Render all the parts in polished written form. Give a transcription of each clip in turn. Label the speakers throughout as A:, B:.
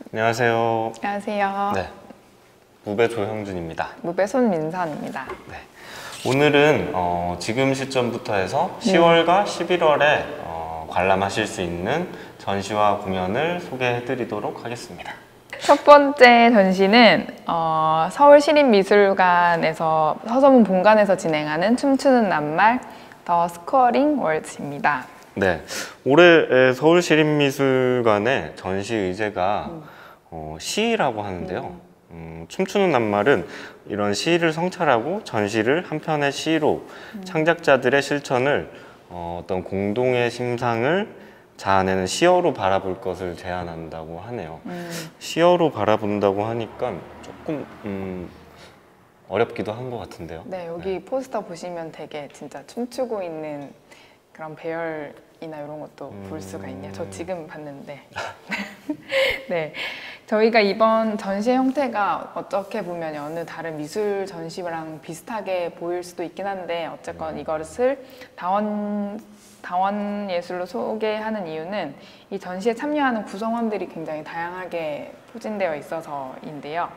A: 안녕하세요.
B: 안녕하세요.
A: 네, 무배 조형준입니다.
B: 무배 손민선입니다.
A: 네, 오늘은 지금 시점부터 해서 10월과 11월에 관람하실 수 있는 전시와 공연을 소개해드리도록 하겠습니다.
B: 첫 번째 전시는 서울시립미술관에서 서서문 본관에서 진행하는 춤추는 낱말 더 스코어링 월드입니다.
A: 네, 올해 서울시립미술관의 전시 의제가 시라고 하는데요. 춤추는 낱말은 이런 시를 성찰하고 전시를 한 편의 시로 창작자들의 실천을 어떤 공동의 심상을 자아내는 시어로 바라볼 것을 제안한다고 하네요. 시어로 바라본다고 하니까 조금 어렵기도 한 것 같은데요.
B: 네, 여기 포스터 보시면 되게 진짜 춤추고 있는 그런 배열이나 이런 것도 볼 수가 있네요. 저 지금 봤는데. 네, 저희가 이번 전시의 형태가 어떻게 보면 어느 다른 미술 전시랑 비슷하게 보일 수도 있긴 한데 어쨌건 이것을 다원 예술로 소개하는 이유는 이 전시에 참여하는 구성원들이 굉장히 다양하게 포진되어 있어서인데요.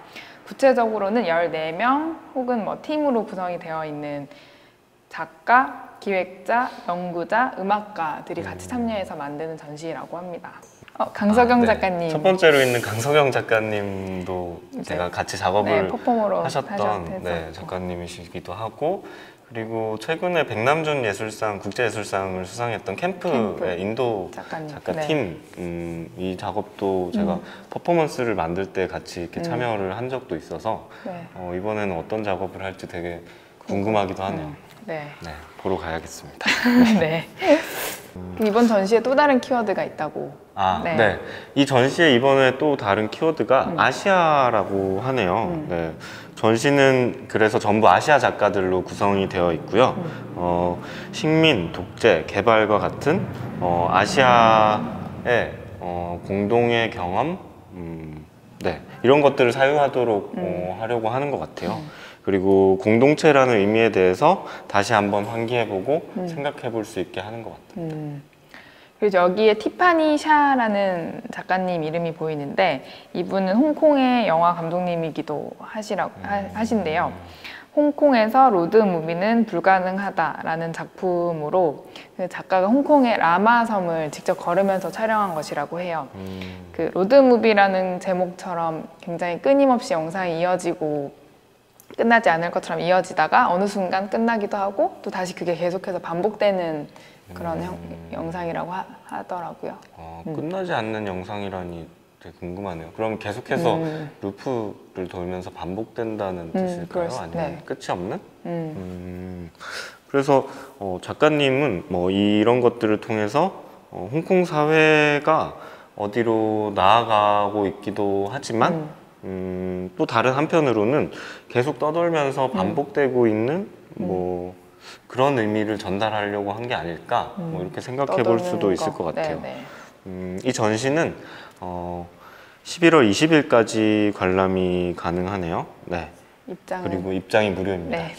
B: 구체적으로는 14명 혹은 팀으로 구성이 되어 있는 작가, 기획자, 연구자, 음악가들이 같이 참여해서 만드는 전시라고 합니다. 강석영 작가님.
A: 첫 번째로 있는 강석영 작가님도 제가 같이 작업을 하셨던 작가님이시기도 하고, 그리고 최근에 백남준 예술상, 국제예술상을 수상했던 캠프의 인도 작가팀 이 작업도 제가 퍼포먼스를 만들 때 같이 이렇게 참여를 한 적도 있어서 이번에는 어떤 작업을 할지 되게 궁금하기도 하네요. 네, 보러 가야겠습니다.
B: 네. 이번 전시에 또 다른 키워드가 있다고.
A: 네. 이 전시에 이번에 또 다른 키워드가 아시아라고 하네요. 네. 전시는 그래서 전부 아시아 작가들로 구성이 되어 있고요. 식민, 독재, 개발과 같은 아시아의 공동의 경험, 이런 것들을 사유하도록 하려고 하는 것 같아요. 그리고 공동체라는 의미에 대해서 다시 한번 환기해보고 생각해볼 수 있게 하는 것 같아요.
B: 그리고 여기에 티파니 샤라는 작가님 이름이 보이는데 이분은 홍콩의 영화 감독님이기도 하신데요. 홍콩에서 로드무비는 불가능하다라는 작품으로 그 작가가 홍콩의 라마 섬을 직접 걸으면서 촬영한 것이라고 해요. 그 로드무비라는 제목처럼 굉장히 끊임없이 영상이 이어지고 끝나지 않을 것처럼 이어지다가 어느 순간 끝나기도 하고 또 다시 그게 계속해서 반복되는 그런 영상이라고 하더라고요.
A: 끝나지 않는 영상이라니 되게 궁금하네요. 그럼 계속해서 루프를 돌면서 반복된다는 뜻일까요? 아니면 끝이 없는? 그래서 작가님은 이런 것들을 통해서 홍콩 사회가 어디로 나아가고 있기도 하지만 또 다른 한편으로는 계속 떠돌면서 반복되고 있는 그런 의미를 전달하려고 한 게 아닐까 이렇게 생각해 볼 수도 있을 것 같아요. 이 전시는 11월 20일까지 관람이 가능하네요. 네. 그리고 입장이 무료입니다.
B: 네.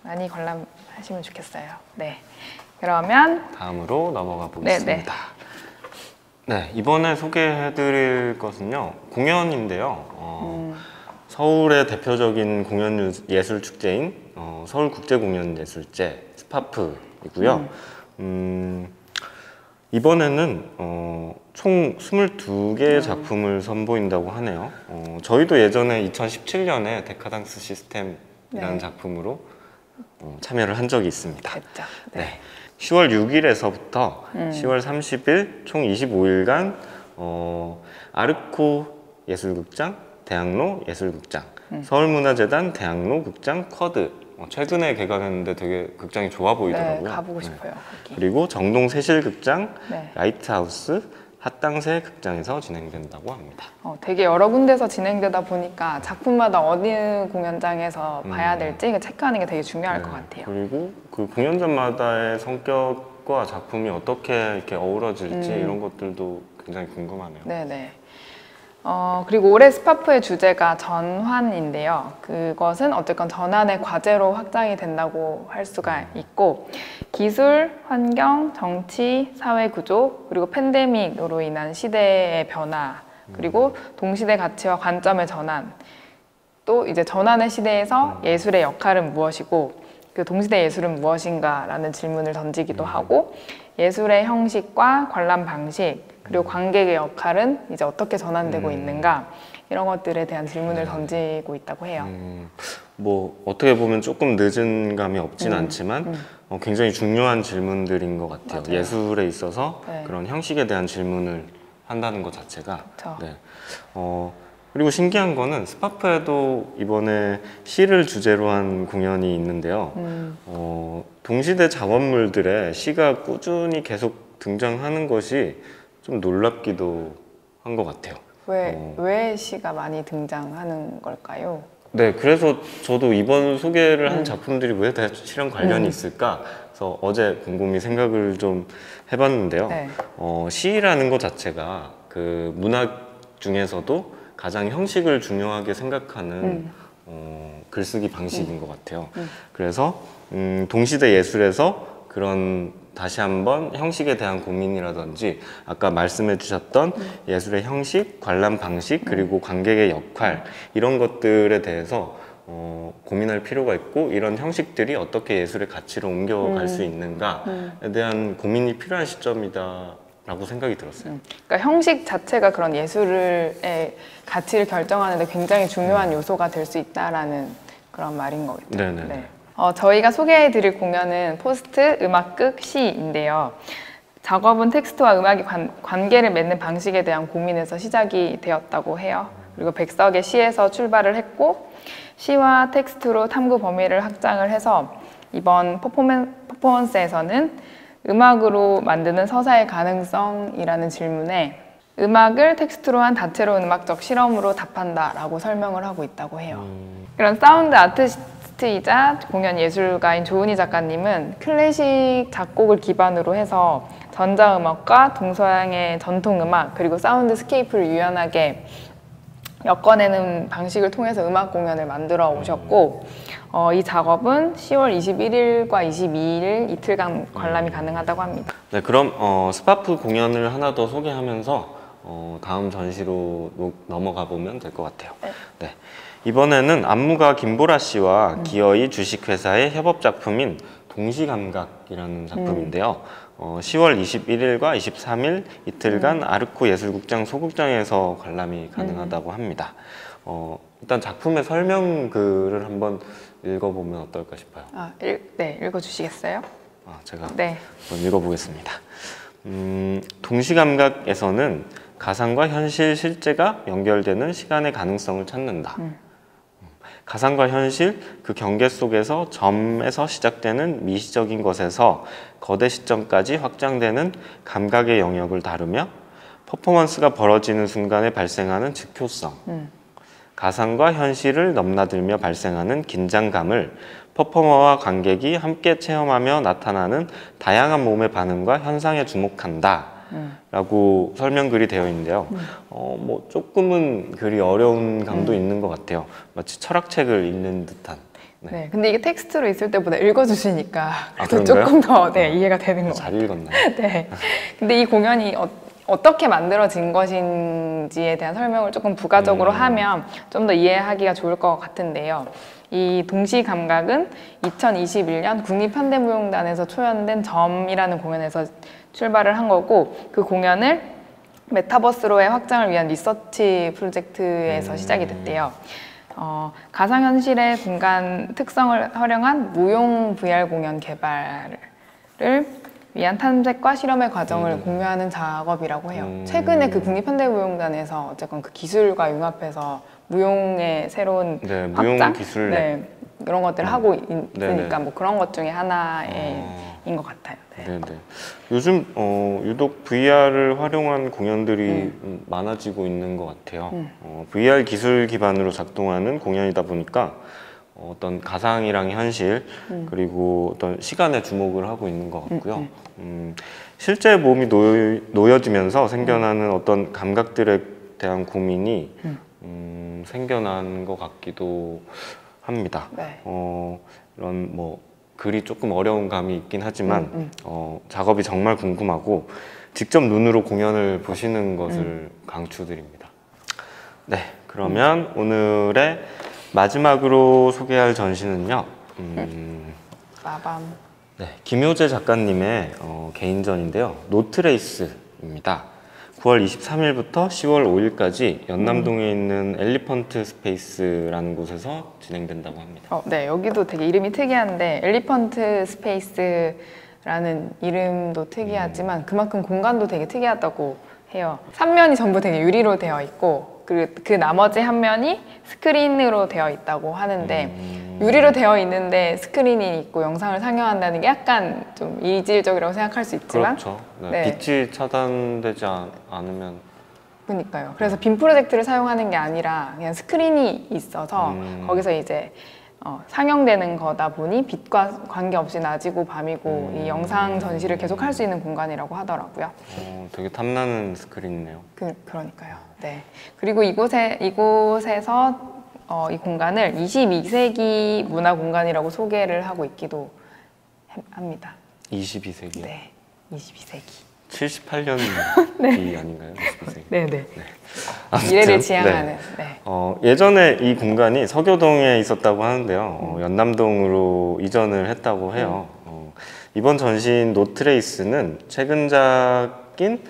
B: 많이 관람하시면 좋겠어요. 네. 그러면
A: 다음으로 넘어가 보겠습니다. 네, 이번에 소개해드릴 것은요, 공연인데요. 서울의 대표적인 공연 예술 축제인 서울국제공연예술제 스파프이고요. 이번에는 총 22개의 작품을 선보인다고 하네요. 저희도 예전에 2017년에 데카당스 시스템이라는 작품으로 참여를 한 적이 있습니다.
B: 그렇죠.
A: 10월 6일에서부터 10월 30일 총 25일간 아르코 예술극장, 대학로 예술극장, 서울문화재단 대학로 극장 쿼드 최근에 개관했는데 되게 극장이 좋아 보이더라고요.
B: 가보고 싶어요.
A: 그리고 정동 세실극장, 라이트하우스, 핫당세 극장에서 진행된다고 합니다.
B: 되게 여러 군데서 진행되다 보니까 작품마다 어느 공연장에서 봐야 될지 체크하는 게 되게 중요할 것 같아요.
A: 그리고 그 공연장마다의 성격과 작품이 어떻게 이렇게 어우러질지 이런 것들도 굉장히 궁금하네요.
B: 그리고 올해 스파프의 주제가 전환인데요. 그것은 어쨌건 전환의 과제로 확장이 된다고 할 수가 있고 기술, 환경, 정치, 사회 구조 그리고 팬데믹으로 인한 시대의 변화 그리고 동시대 가치와 관점의 전환, 또 이제 전환의 시대에서 예술의 역할은 무엇이고 그 동시대 예술은 무엇인가라는 질문을 던지기도 하고 예술의 형식과 관람 방식 그리고 관객의 역할은 이제 어떻게 전환되고 있는가 이런 것들에 대한 질문을 던지고 있다고 해요.
A: 뭐 어떻게 보면 조금 늦은 감이 없진 않지만 굉장히 중요한 질문들인 것 같아요.
B: 맞아요.
A: 예술에 있어서
B: 네.
A: 그런 형식에 대한 질문을 한다는 것 자체가.
B: 그쵸.
A: 네. 그리고 신기한 거는 스파프에도 이번에 시를 주제로 한 공연이 있는데요. 동시대 작업물들에 시가 꾸준히 계속 등장하는 것이 좀 놀랍기도 한 것 같아요.
B: 왜 시가 많이 등장하는 걸까요?
A: 네, 그래서 저도 이번 소개를 한 작품들이 왜 다 시랑 관련이 있을까? 그래서 어제 곰곰이 생각을 좀 해봤는데요.
B: 네.
A: 시라는 것 자체가 그 문학 중에서도 가장 형식을 중요하게 생각하는 글쓰기 방식인 것 같아요. 그래서 동시대 예술에서 그런 다시 한번 형식에 대한 고민이라든지 아까 말씀해 주셨던 예술의 형식, 관람 방식, 그리고 관객의 역할 이런 것들에 대해서 고민할 필요가 있고 이런 형식들이 어떻게 예술의 가치로 옮겨갈 수 있는가에 대한 고민이 필요한 시점이다 라고 생각이 들었어요.
B: 그러니까 형식 자체가 그런 예술의 가치를 결정하는데 굉장히 중요한 요소가 될 수 있다라는 그런 말인 거겠죠.
A: 네네.
B: 네. 저희가 소개해드릴 공연은 포스트 음악극 시인데요. 작업은 텍스트와 음악이 관계를 맺는 방식에 대한 고민에서 시작이 되었다고 해요. 그리고 백석의 시에서 출발을 했고 시와 텍스트로 탐구 범위를 확장을 해서 이번 퍼포먼스에서는 음악으로 만드는 서사의 가능성이라는 질문에 음악을 텍스트로 한 다채로운 음악적 실험으로 답한다라고 설명을 하고 있다고 해요. 이런 사운드 아티스트이자 공연 예술가인 조은희 작가님은 클래식 작곡을 기반으로 해서 전자음악과 동서양의 전통음악 그리고 사운드 스케이프를 유연하게 엮어내는 방식을 통해서 음악 공연을 만들어 오셨고 이 작업은 10월 21일과 22일 이틀간 관람이 가능하다고 합니다.
A: 네, 그럼 스파프 공연을 하나 더 소개하면서 다음 전시로 넘어가 보면 될 것 같아요. 네. 이번에는 안무가 김보라 씨와 기어이 주식회사의 협업 작품인 동시감각이라는 작품인데요. 10월 21일과 23일 이틀간 아르코 예술극장 소극장에서 관람이 가능하다고 합니다. 일단 작품의 설명글을 한번 읽어보면 어떨까 싶어요.
B: 네, 읽어주시겠어요?
A: 제가
B: 네.
A: 한번 읽어보겠습니다. 동시감각에서는 가상과 현실, 실제가 연결되는 시간의 가능성을 찾는다. 가상과 현실, 그 경계 속에서 점에서 시작되는 미시적인 것에서 거대 시점까지 확장되는 감각의 영역을 다루며 퍼포먼스가 벌어지는 순간에 발생하는 즉효성, 가상과 현실을 넘나들며 발생하는 긴장감을 퍼포머와 관객이 함께 체험하며 나타나는 다양한 몸의 반응과 현상에 주목한다 라고 설명글이 되어 있는데요. 뭐 조금은 글이 어려운 감도 있는 것 같아요. 마치 철학책을 읽는 듯한.
B: 네, 근데 이게 텍스트로 있을 때보다 읽어주시니까
A: 그런가요?
B: 조금 더 이해가 되는 것 같아요.
A: 잘 읽었나요?
B: 네. 근데 이 공연이 어떻게 만들어진 것인지에 대한 설명을 조금 부가적으로 하면 좀 더 이해하기가 좋을 것 같은데요. 이 동시감각은 2021년 국립현대무용단에서 초연된 점이라는 공연에서 출발을 한 거고 그 공연을 메타버스로의 확장을 위한 리서치 프로젝트에서 시작이 됐대요. 가상현실의 공간 특성을 활용한 무용 VR 공연 개발을 위한 탐색과 실험의 과정을 공유하는 작업이라고 해요. 최근에 그 국립현대무용단에서 어쨌건 그 기술과 융합해서 무용의 새로운
A: 무용
B: 확장?
A: 기술
B: 네, 이런 것들을 하고 있으니까
A: 네네.
B: 뭐 그런 것 중에 하나인 것 같아요. 네.
A: 네네. 요즘 유독 VR을 활용한 공연들이 많아지고 있는 것 같아요. VR 기술 기반으로 작동하는 공연이다 보니까 어떤 가상이랑 현실 그리고 어떤 시간에 주목을 하고 있는 것 같고요. 실제 몸이 놓여지면서 생겨나는 어떤 감각들에 대한 고민이 생겨난 것 같기도 합니다.
B: 네.
A: 이런 뭐 글이 조금 어려운 감이 있긴 하지만 작업이 정말 궁금하고 직접 눈으로 공연을 보시는 것을 강추드립니다. 네, 그러면 오늘의 마지막으로 소개할 전시는요.
B: 마밤.
A: 네, 김효재 작가님의 개인전인데요. 노트레이스입니다. 9월 23일부터 10월 5일까지 연남동에 있는 엘리펀트 스페이스라는 곳에서 진행된다고 합니다.
B: 네, 여기도 되게 이름이 특이한데 엘리펀트 스페이스라는 이름도 특이하지만 그만큼 공간도 되게 특이하다고 해요. 3면이 전부 되게 유리로 되어 있고 그 나머지 한 면이 스크린으로 되어 있다고 하는데 유리로 되어 있는데 스크린이 있고 영상을 상영한다는 게 약간 좀 이질적이라고 생각할 수 있지만
A: 그렇죠. 네, 빛이 차단되지 않으면
B: 그러니까요. 그래서 빔 프로젝트를 사용하는 게 아니라 그냥 스크린이 있어서 거기서 이제 상영되는 거다 보니 빛과 관계없이 낮이고 밤이고 이 영상 전시를 계속 할 수 있는 공간이라고 하더라고요.
A: 되게 탐나는 스크린이네요.
B: 그러니까요. 네. 그리고 이곳에서 이 공간을 22세기 문화 공간이라고 소개를 하고 있기도 합니다.
A: 22세기요?
B: 네, 22세기.
A: 78년이
B: 네.
A: 아닌가요? 22세기.
B: 네네.
A: 네.
B: 미래를 지향하는.
A: 네.
B: 네.
A: 예전에 이 공간이 서교동에 있었다고 하는데요. 연남동으로 이전을 했다고 해요. 이번 전시인 노트레이스는 최근작인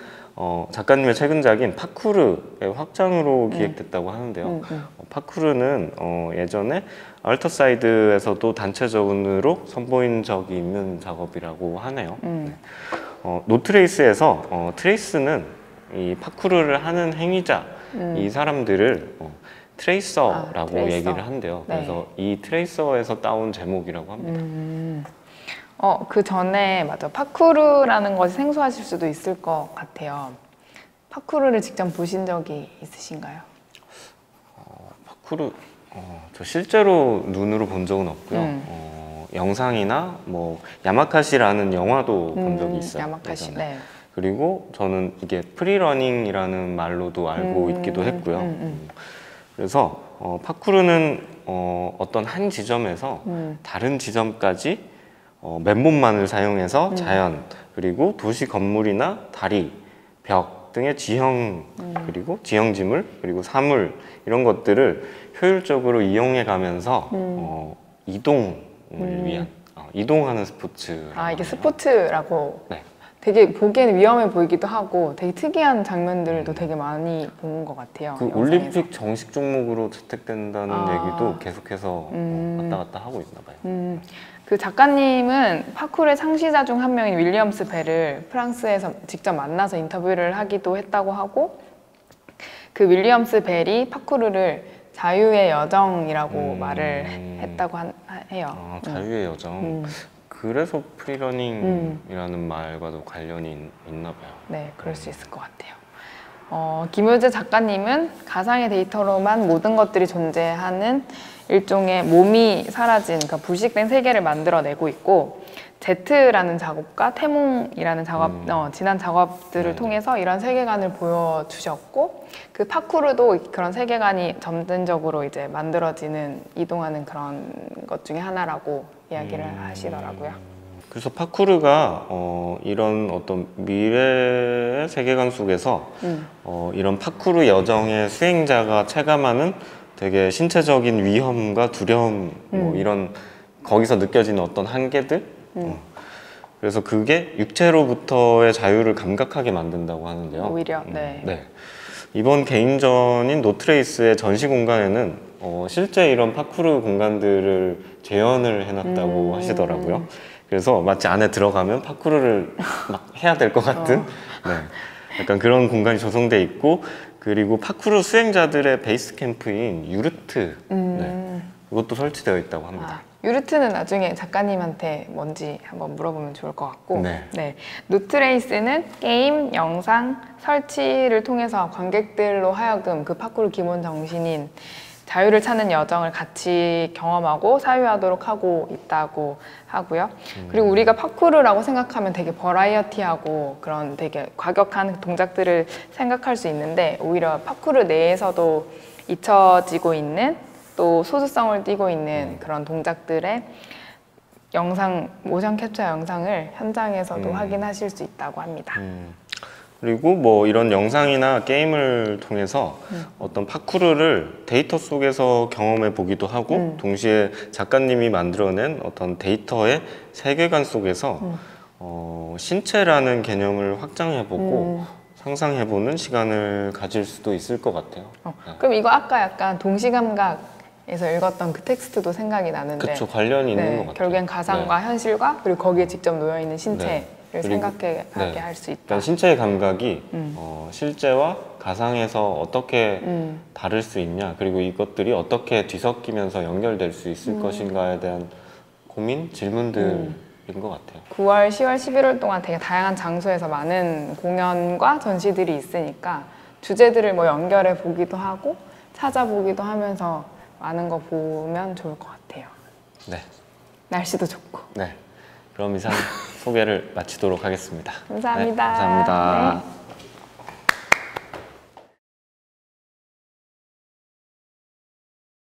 A: 작가님의 최근작인 파쿠르의 확장으로 기획됐다고 하는데요. 파쿠르는 예전에 알터사이드에서도 단체적으로 선보인 적이 있는 작업이라고 하네요. 네. 노트레이스에서 트레이스는 이 파쿠르를 하는 행위자, 이 사람들을 트레이서라고
B: 트레이서.
A: 얘기를 한대요.
B: 네.
A: 그래서 이 트레이서에서 따온 제목이라고 합니다.
B: 그 전에 맞아 파쿠르라는 것이 생소하실 수도 있을 것 같아요. 파쿠르를 직접 보신 적이 있으신가요?
A: 파쿠르 저 실제로 눈으로 본 적은 없고요. 영상이나 뭐 야마카시라는 영화도 본 적이 있어요.
B: 야마카시.
A: 예전에.
B: 네.
A: 그리고 저는 이게 프리러닝이라는 말로도 알고 있기도 했고요. 그래서 파쿠르는 어떤 한 지점에서 다른 지점까지 맨몸만을 사용해서 자연, 그리고 도시 건물이나 다리, 벽 등의 지형, 그리고 지형지물, 그리고 사물 이런 것들을 효율적으로 이용해 가면서 이동을 위한 이동하는 스포츠.
B: 이게 스포츠라고.
A: 네.
B: 되게 보기에는 위험해 보이기도 하고 되게 특이한 장면들도 되게 많이 본 것 같아요.
A: 그
B: 영상에서.
A: 올림픽 정식 종목으로 채택된다는 얘기도 계속해서 왔다 갔다 하고 있나 봐요.
B: 그 작가님은 파쿠르의 창시자 중 한 명인 윌리엄스 벨을 프랑스에서 직접 만나서 인터뷰를 하기도 했다고 하고 그 윌리엄스 벨이 파쿠르를 자유의 여정이라고 말을 했다고 해요.
A: 자유의 여정. 그래서 프리러닝이라는 말과도 관련이 있나 봐요.
B: 네, 그럴 수 있을 것 같아요. 김효재 작가님은 가상의 데이터로만 모든 것들이 존재하는 일종의 몸이 사라진, 그러니까 불식된 세계를 만들어내고 있고 제트라는 작업과 태몽이라는 작업, 지난 작업들을 통해서 이런 세계관을 보여주셨고 그 파쿠르도 그런 세계관이 점진적으로 이제 만들어지는, 이동하는 그런 것 중에 하나라고 이야기를 하시더라고요.
A: 그래서 파쿠르가 이런 어떤 미래의 세계관 속에서 이런 파쿠르 여정의 수행자가 체감하는 되게 신체적인 위험과 두려움, 뭐 이런 거기서 느껴지는 어떤 한계들, 그래서 그게 육체로부터의 자유를 감각하게 만든다고 하는데요.
B: 오히려 네.
A: 이번 개인전인 노트레이스의 전시 공간에는 실제 이런 파쿠르 공간들을 재현을 해놨다고 하시더라고요. 그래서 마치 안에 들어가면 파쿠르를 막 해야 될 것 같은 약간 그런 공간이 조성돼 있고, 그리고 파쿠르 수행자들의 베이스 캠프인 유르트, 이것도 설치되어 있다고 합니다.
B: 유르트는 나중에 작가님한테 뭔지 한번 물어보면 좋을 것 같고, 노트레이스는 게임, 영상, 설치를 통해서 관객들로 하여금 그 파쿠르 기본 정신인 자유를 찾는 여정을 같이 경험하고 사유하도록 하고 있다고 하고요. 그리고 우리가 파쿠르라고 생각하면 되게 버라이어티하고 그런 되게 과격한 동작들을 생각할 수 있는데, 오히려 파쿠르 내에서도 잊혀지고 있는, 또 소수성을 띠고 있는 그런 동작들의 영상, 모션 캡처 영상을 현장에서도 확인하실 수 있다고 합니다.
A: 그리고 뭐 이런 영상이나 게임을 통해서 어떤 파쿠르를 데이터 속에서 경험해 보기도 하고 동시에 작가님이 만들어낸 어떤 데이터의 세계관 속에서 신체라는 개념을 확장해보고 상상해보는 시간을 가질 수도 있을 것 같아요.
B: 그럼 이거 아까 약간 동시감각에서 읽었던 그 텍스트도 생각이 나는데
A: 그쵸, 관련이 있는 것 같아요.
B: 결국엔 가상과 현실과 그리고 거기에 직접 놓여있는 신체 생각하게 할 수 있다.
A: 그러니까 신체의 감각이 실제와 가상에서 어떻게 다를 수 있냐, 그리고 이것들이 어떻게 뒤섞이면서 연결될 수 있을 것인가에 대한 고민, 질문들인 것 같아요.
B: 9월, 10월, 11월 동안 되게 다양한 장소에서 많은 공연과 전시들이 있으니까 주제들을 뭐 연결해 보기도 하고 찾아보기도 하면서 많은 거 보면 좋을 것 같아요.
A: 네.
B: 날씨도 좋고.
A: 네. 그럼 이상 소개를 마치도록 하겠습니다.
B: 감사합니다.
A: 네, 감사합니다.
B: 네.